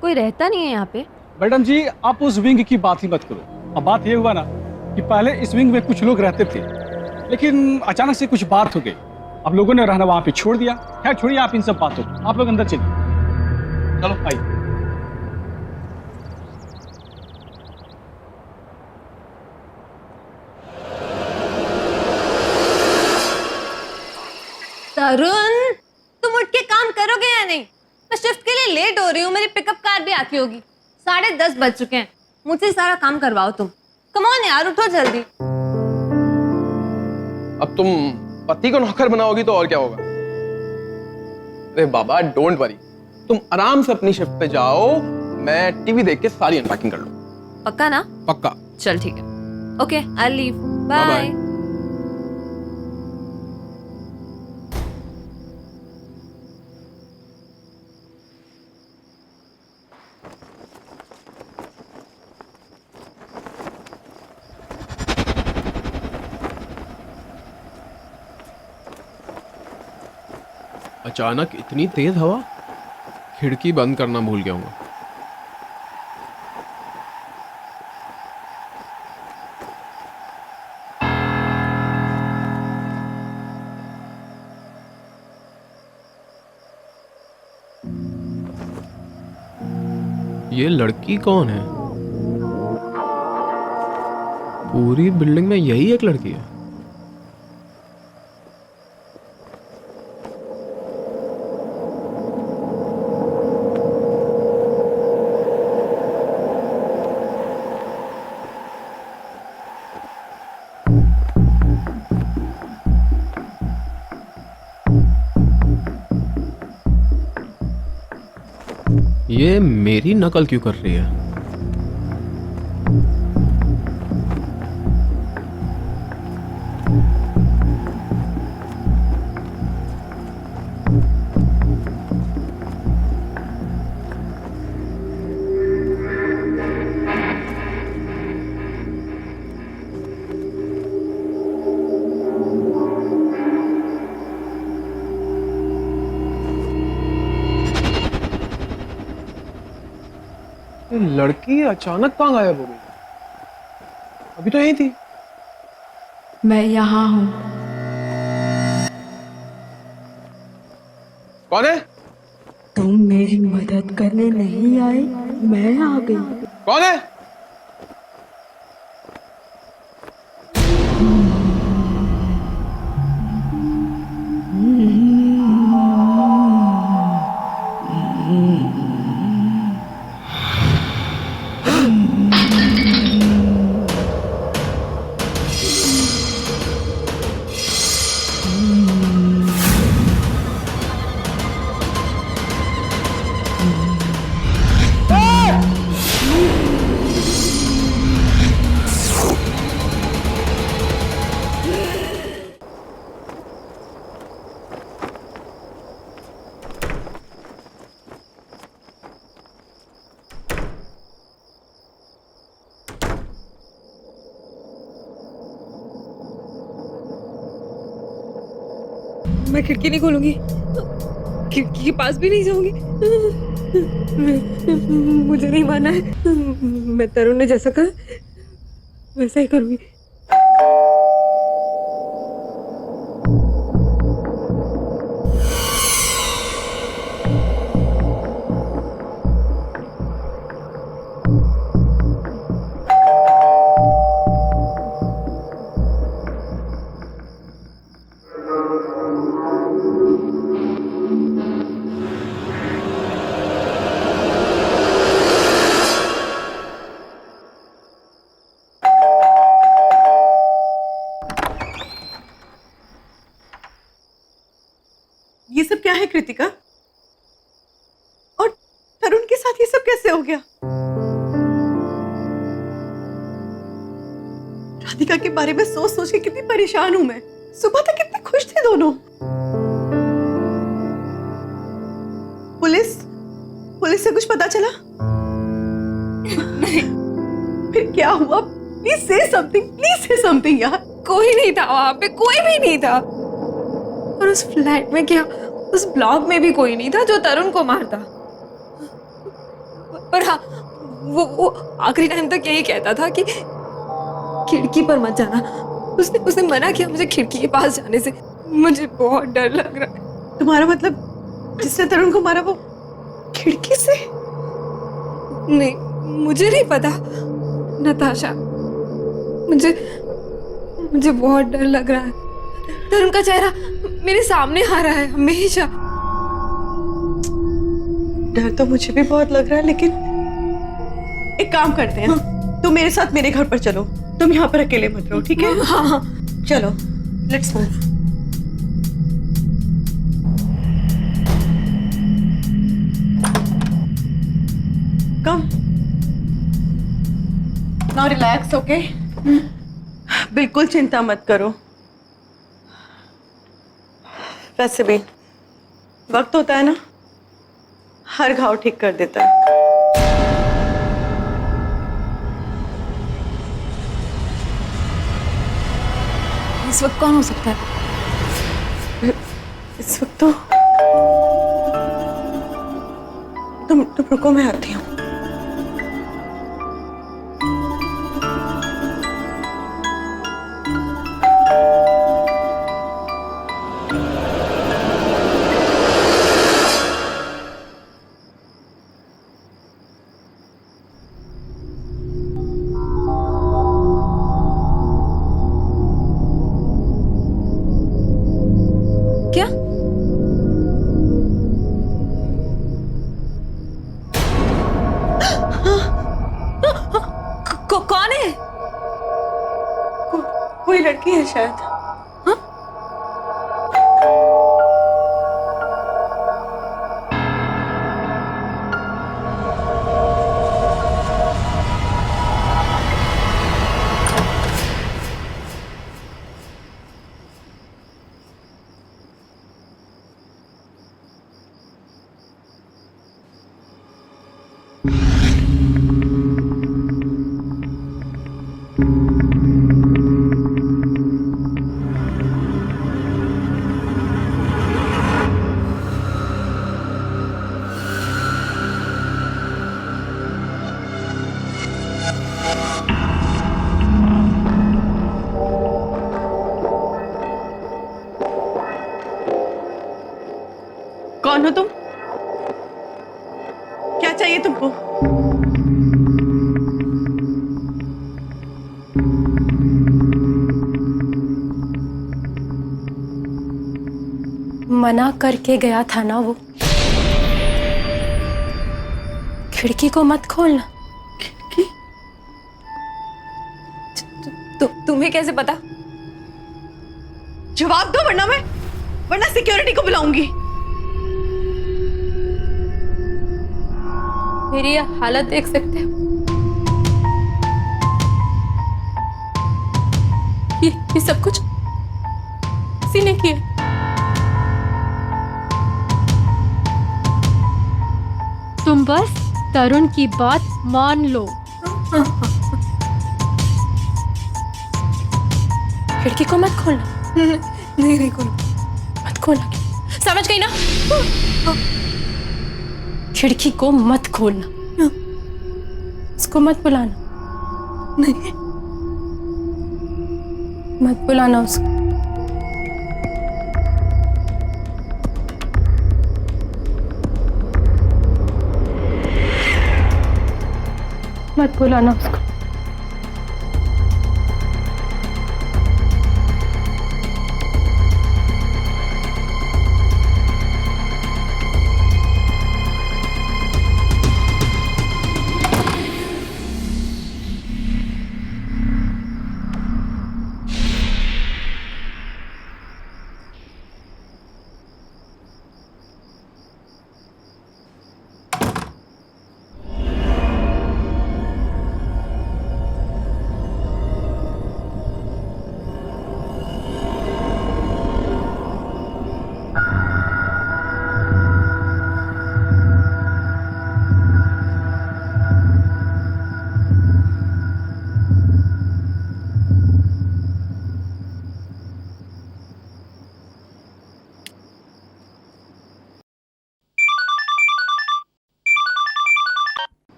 कोई रहता नहीं है यहाँ पे? मैडम जी, आप उस विंग की बात ही मत करो। अब बात ये हुआ ना कि पहले इस विंग में कुछ लोग रहते थे, लेकिन अचानक से कुछ बात हो गई। अब लोगों ने रहना वहां पे छोड़ दिया। खैर छोड़िए आप इन सब बातों को, आप लोग अंदर चलिए। चलो आइए। तरुण, तुम उठ के काम करोगे या नहीं? मैं शिफ्ट के लिए लेट हो रही हूँ, मेरी पिकअप कार भी आती होगी। 10:30 बज चुके हैं, मुझसे सारा काम करवाओ तुम। कम ऑन यार, उठो जल्दी। अब तुम पति को नौकर बनाओगी तो और क्या होगा? अरे बाबा डोंट वरी, तुम आराम से अपनी शिफ्ट पे जाओ, मैं टीवी देख के सारी अनपैकिंग कर लूँ। पक्का ना? पक्का। चल ठीक है, ओके आई लीव, बाय। अचानक इतनी तेज हवा, खिड़की बंद करना भूल गया हूँ। ये लड़की कौन है? पूरी बिल्डिंग में यही एक लड़की है। ये मेरी नकल क्यों कर रही है? लड़की अचानक कहाँ गायब हो गई? अभी तो यही थी। मैं यहाँ हूँ। कौन है? तुम मेरी मदद करने नहीं आए, मैं आ गई। कौन है? मैं खिड़की नहीं खोलूंगी, खिड़की के पास भी नहीं जाऊंगी। मुझे नहीं माना है। मैं तरुण ने जैसा कहा वैसा ही करूंगी। ये सब क्या है कृतिका? और तरुण के साथ ये सब कैसे हो गया? राधिका के बारे में सोच सोच के कितनी परेशान हूं मैं। सुबह तक कितने खुश थे दोनों। पुलिस से कुछ पता चला? नहीं। फिर क्या हुआ? प्लीज से समथिंग यार। कोई नहीं था वहां पे, कोई भी नहीं था। और उस फ्लैट में क्या, उस ब्लॉक में भी कोई नहीं था जो तरुण को मारता। पर हाँ, वो आखिरी टाइम तक यही कहता था कि खिड़की पर मत जाना। उसने उसने मना किया मुझे खिड़की के पास जाने से। मुझे बहुत डर लग रहा है। तुम्हारा मतलब जिसने तरुण को मारा वो खिड़की से? नहीं, मुझे नहीं पता नताशा। मुझे बहुत डर लग रहा है। तरुण का चेहरा मेरे सामने आ रहा है हमेशा। डर तो मुझे भी बहुत लग रहा है, लेकिन एक काम करते हैं, तुम मेरे साथ मेरे घर पर चलो। तुम यहाँ पर अकेले मत रहो, ठीक है? हाँ हाँ चलो, let's move. Come now relax, okay? बिल्कुल चिंता मत करो। वैसे भी वक्त होता है ना, हर घाव ठीक कर देता है। इस वक्त कौन हो सकता है? इस वक्त तो तुम रुको, मैं आती हूँ। क्या? कौन है? कोई लड़की है शायद। कौन हो तुम? क्या चाहिए तुमको? मना करके गया था ना वो, खिड़की को मत खोलना। खिड़की? तुम्हें कैसे पता? जवाब दो, वरना सिक्योरिटी को बुलाऊंगी। मेरी ये हालत देख सकते हो? ये सब कुछ किसी ने किया। तुम बस तरुण की बात मान लो। खिड़की को मत खोलना। नहीं खोलना, मत खोलना। समझ गई ना? खिड़की को मत खोलना। उसको मत बुलाना। नहीं, मत बुलाना उसको। मत बुलाना उसको।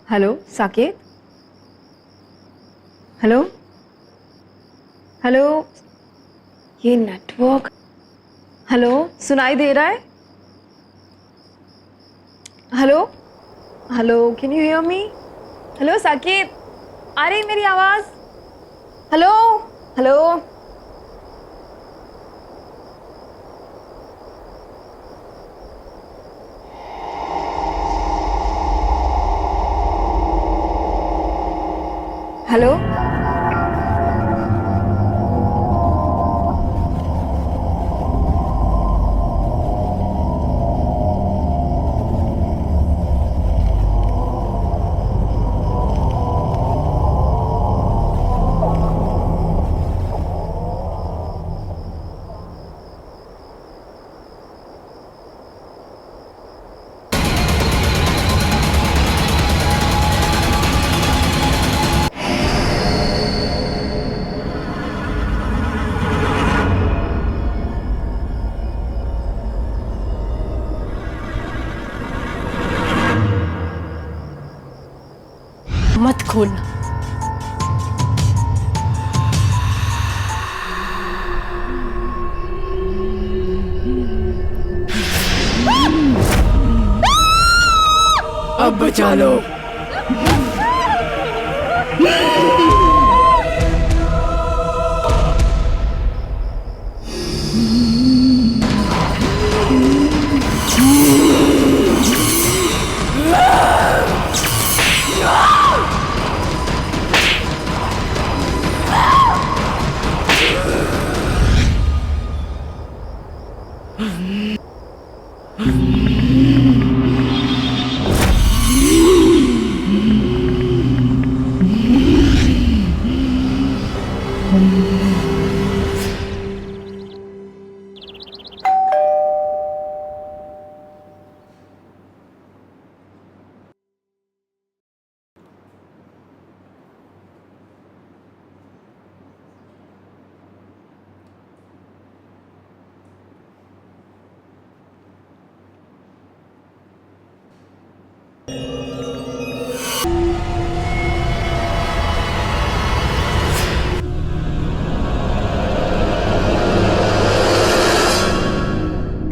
हेलो साकेत। हेलो। हेलो, ये नेटवर्क, हेलो सुनाई दे रहा है? Hello hello, can you hear me? Hello Saqib, आ रही मेरी आवाज? Hello hello. हेलो मत खोलना। अब बचा लो।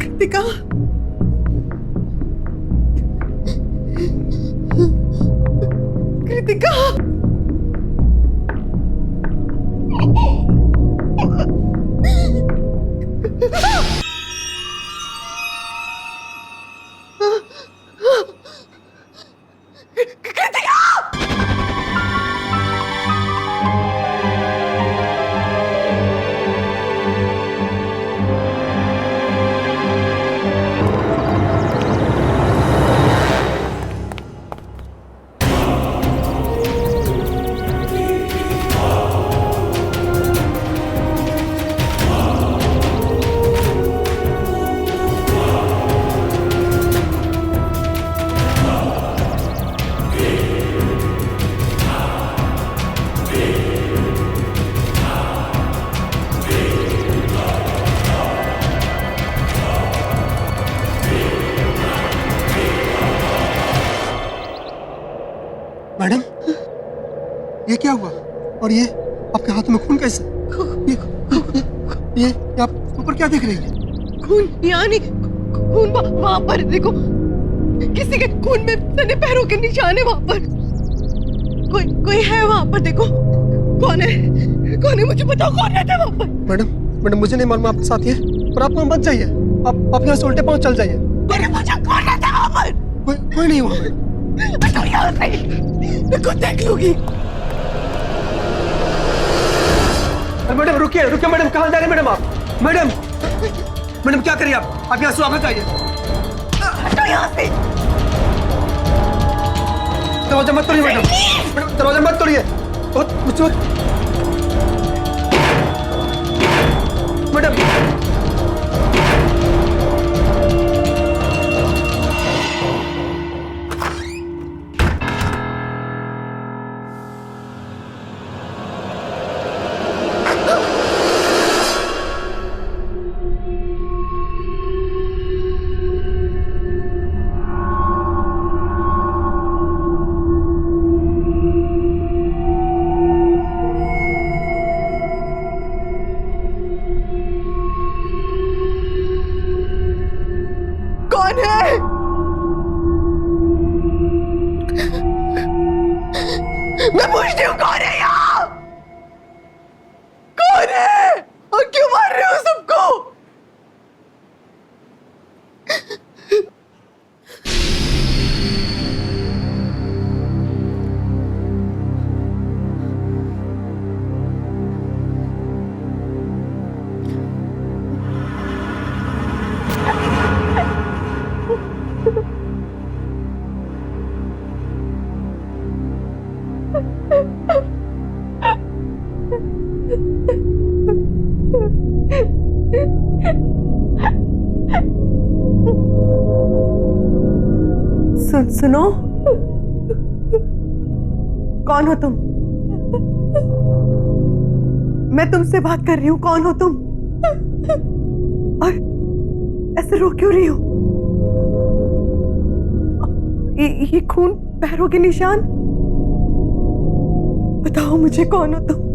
कृतिका, कृतिका, मैडम, ये क्या हुआ? और ये आपके हाथ में खून कैसे? ये आप ऊपर क्या देख रही है? खून यहाँ नहीं, खून वहाँ पर देखो, किसी के खून में सने पैरों के निशान है वहाँ पर। कोई है वहाँ पर, देखो कौन है? कौन है मुझे बताओ, कौन रहता है वहाँ पर? मैडम मुझे नहीं मालूम आपके साथ ये, पर आप वहाँ मत जाइए। आप यहाँ से उल्टे पाँव चल जाइए। मैंने पूछा कौन रहता है वहाँ पर? कोई नहीं वहाँ मैडम। हटो यहाँ से, मैं खुद देख लूंगी। मैडम रुकिए मैडम, कहाँ जा रहे हैं मैडम आप? मैडम क्या करिए आप यहाँ से वापस आइए। हटो यहाँ से। दरवाजा मत तोड़िए मैडम, दरवाजा मत तोड़िए। मैडम सुनो, कौन हो तुम? मैं तुमसे बात कर रही हूँ, कौन हो तुम? और ऐसे रो क्यों रही हो? ये खून, पैरों के निशान, बताओ मुझे कौन हो तुम?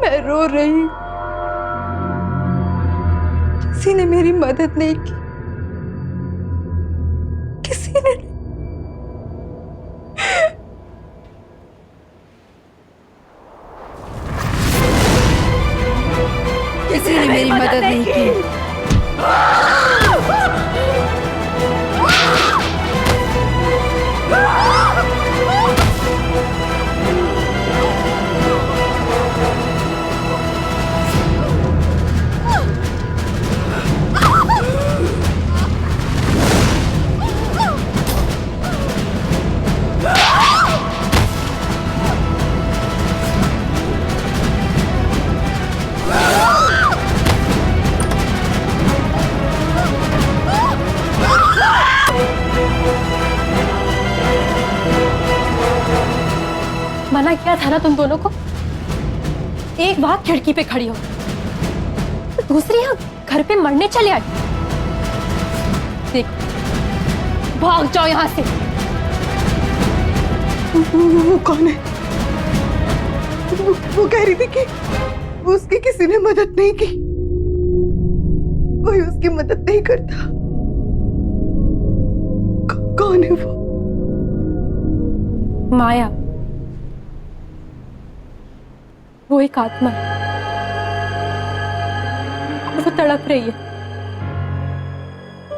मैं रो रही हूं। किसी ने मेरी मदद नहीं की, किसी ने मेरी मदद नहीं की। मना किया था ना तुम दोनों को। एक बार खिड़की पे खड़ी हो, दूसरी यहाँ घर पे मरने चले आए। देखो, भाग जाओ यहाँ से। वो कौन है? वो कह रही थी कि उसकी किसी ने मदद नहीं की, कोई उसकी मदद नहीं करता। कौन है वो? माया, वो एक आत्मा है, वो तड़प रही है।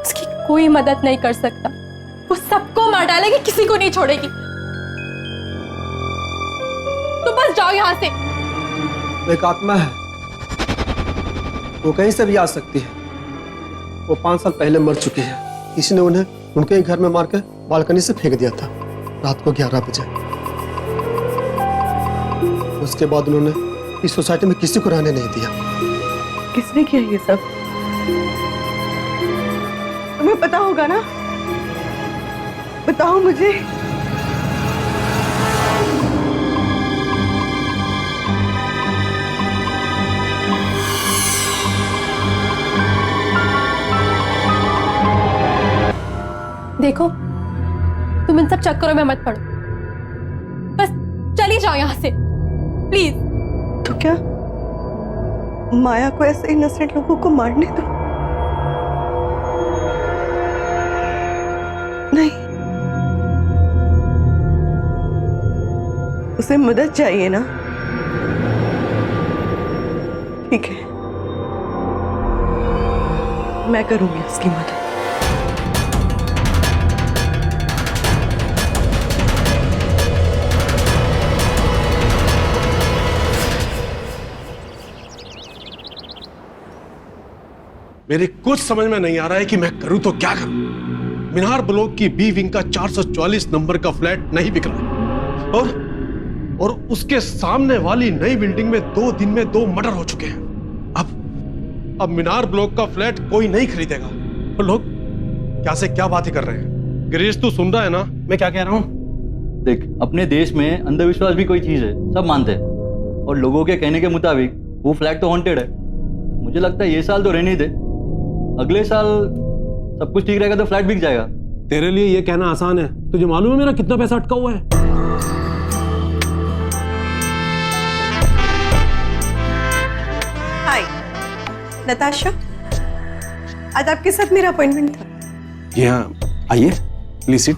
उसकी कोई मदद नहीं कर सकता। वो सबको मार डालेगी, किसी को नहीं छोड़ेगी। तो बस जाओ यहाँ से। एक आत्मा है, वो कहीं से भी आ सकती है। वो 5 साल पहले मर चुकी है। किसी ने उन्हें उनके ही घर में मार के बालकनी से फेंक दिया था, रात को 11 बजे। उसके बाद उन्होंने इस सोसाइटी में किसी को रहने नहीं दिया। किसने किया ये सब? तुम्हें पता होगा ना, बताओ मुझे। देखो, तुम इन सब चक्करों में मत पड़ो, बस चली जाओ यहाँ से प्लीज। तो क्या माया को ऐसे इनोसेंट लोगों को मारने दो? नहीं, उसे मदद चाहिए ना। ठीक है, मैं करूंगी उसकी मदद। मेरे कुछ समझ में नहीं आ रहा है कि मैं करूं तो क्या करूं। मीनार ब्लॉक की बी विंग का 444 नंबर का फ्लैट नहीं बिक रहा है और उसके सामने वाली नई बिल्डिंग में 2 दिन में 2 मर्डर हो चुके हैं। अब मीनार ब्लॉक का फ्लैट कोई नहीं खरीदेगा। और लोग क्या से क्या बातें कर रहे हैं। गिरीश, तू सुन रहा है ना मैं क्या कह रहा हूं? देख, अपने देश में अंधविश्वास भी कोई चीज है, सब मानते हैं। और लोगों के कहने के मुताबिक वो फ्लैट तो हॉन्टेड है। मुझे लगता है ये साल तो रहने दे, अगले साल सब कुछ ठीक रहेगा तो फ्लैट बिक जाएगा। तेरे लिए ये कहना आसान है, तुझे मालूम है मेरा कितना पैसा अटका हुआ है? हाय नताशा, आज आपके साथ मेरा अपॉइंटमेंट था। यहाँ आइए, please sit.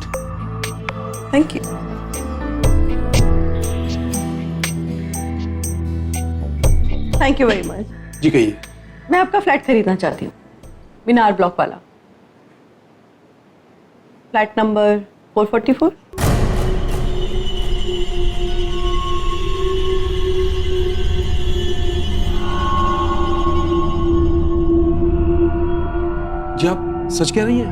Thank you. Thank you very much. जी कहिए। मैं आपका फ्लैट खरीदना चाहती हूँ, मीनार ब्लॉक वाला, फ्लैट नंबर 444। जी आप सच कह रही है?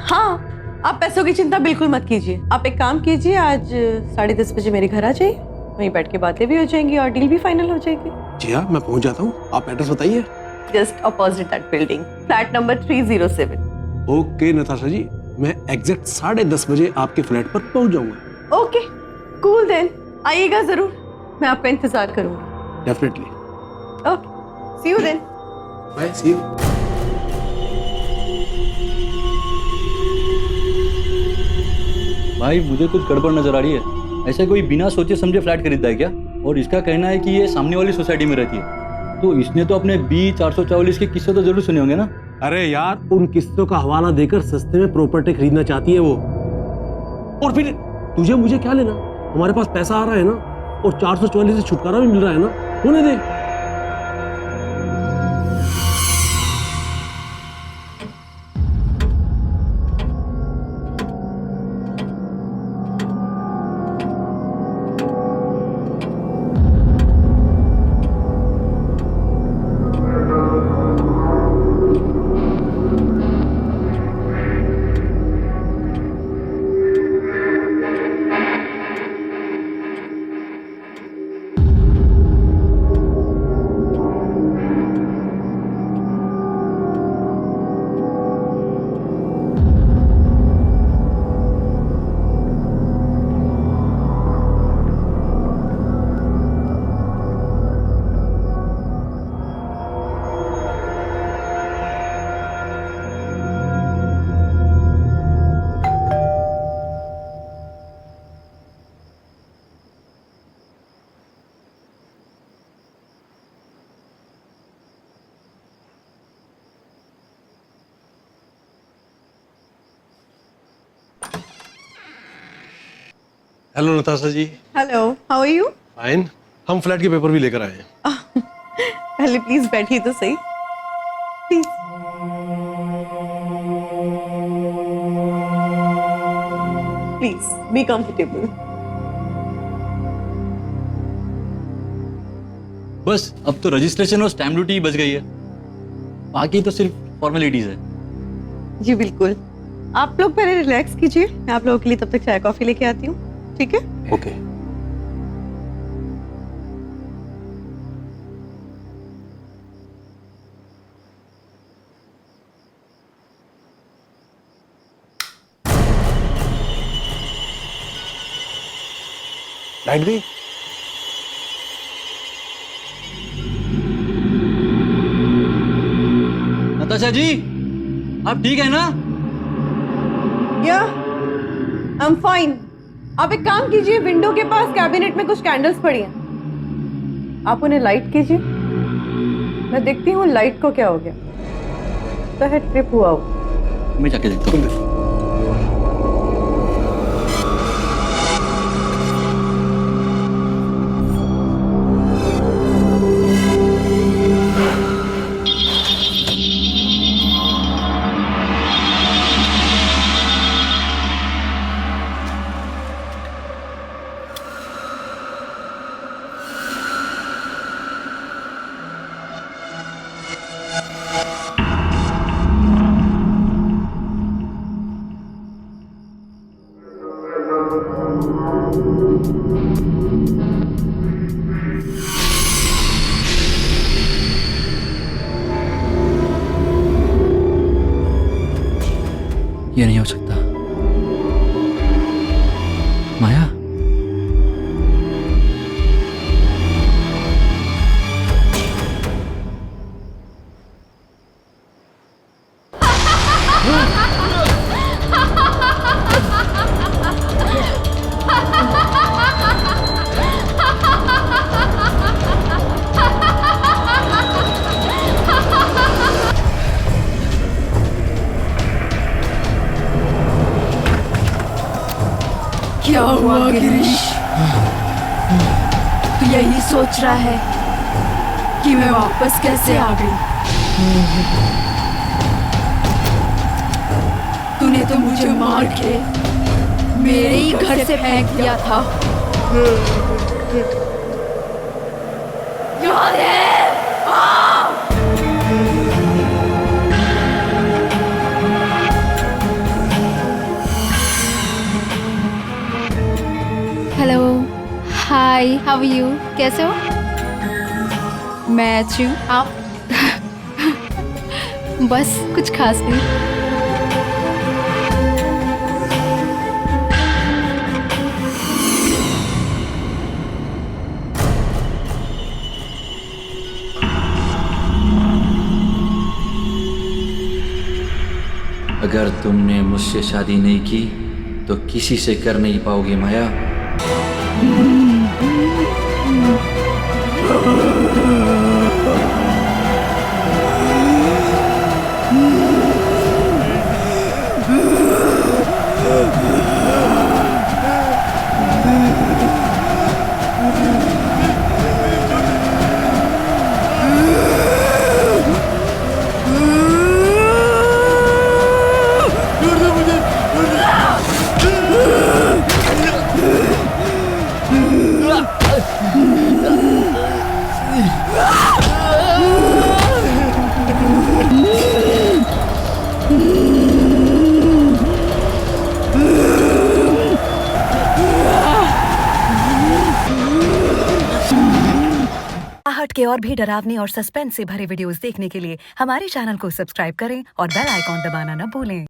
हाँ, आप पैसों की चिंता बिल्कुल मत कीजिए। आप एक काम कीजिए, आज 10:30 बजे मेरे घर आ जाइए, वहीं बैठ के बातें भी हो जाएंगी और डील भी फाइनल हो जाएगी। जी हाँ, मैं पहुंच जाता हूँ। आप एड्रेस बताइए। Just opposite that building, flat number 307। Okay Natasha ji, मैं एग्जैक्ट 10:30 बजे आपके फ्लैट पर पहुंच जाऊंगा। ओके, कूल देन, आइएगा जरूर, मैं आपका इंतजार करूंगी। Definitely. Okay, see you then. Bye, see you. भाई मुझे कुछ गड़बड़ नजर आ रही है। ऐसे कोई बिना सोचे समझे फ्लैट खरीदता है क्या? और इसका कहना है कि ये सामने वाली सोसाइटी में रहती है, तो इसने तो अपने B444 के किस्से तो जरूर सुने होंगे ना? अरे यार, उन किस्तों का हवाला देकर सस्ते में प्रॉपर्टी खरीदना चाहती है वो। और फिर तुझे मुझे क्या लेना? हमारे पास पैसा आ रहा है ना, और 444 से छुटकारा भी मिल रहा है ना, होने दे। Hello Natasha ji. Hello, how are you? Fine. हम फ्लैट के पेपर भी लेकर आए हैं। पहले प्लीज बैठिए तो सही, प्लीज। Please be comfortable. बस अब तो रजिस्ट्रेशन और स्टैम्प ड्यूटी ही बच गई है, बाकी तो सिर्फ फॉर्मेलिटीज है। जी बिल्कुल, आप लोग पहले रिलैक्स कीजिए, मैं आप लोगों के लिए तब तक चाय कॉफी लेके आती हूँ, ठीक है? ओके। लाइट गई? नताशा जी, आप ठीक है ना? या आई एम फाइन। आप एक काम कीजिए, विंडो के पास कैबिनेट में कुछ कैंडल्स पड़ी हैं, आप उन्हें लाइट कीजिए, मैं देखती हूँ लाइट को क्या हो गया। तो है ट्रिप हुआ हो। मैं जाके देखता हूँ। ये नहीं हो सकता। माया, क्या हुआ गिरीश? तू यही सोच रहा है कि मैं वापस कैसे आ गई? तूने तो मुझे मार के मेरे ही घर से फेंक दिया था, याद है? Hello, hi, how are you? कैसे हो? मैं अच्छी हूँ, आप? बस कुछ खास नहीं। अगर तुमने मुझसे शादी नहीं की तो किसी से कर नहीं पाओगे माया। आहट के और भी डरावनी और सस्पेंस से भरे वीडियोस देखने के लिए हमारे चैनल को सब्सक्राइब करें और बेल आइकॉन दबाना न भूलें।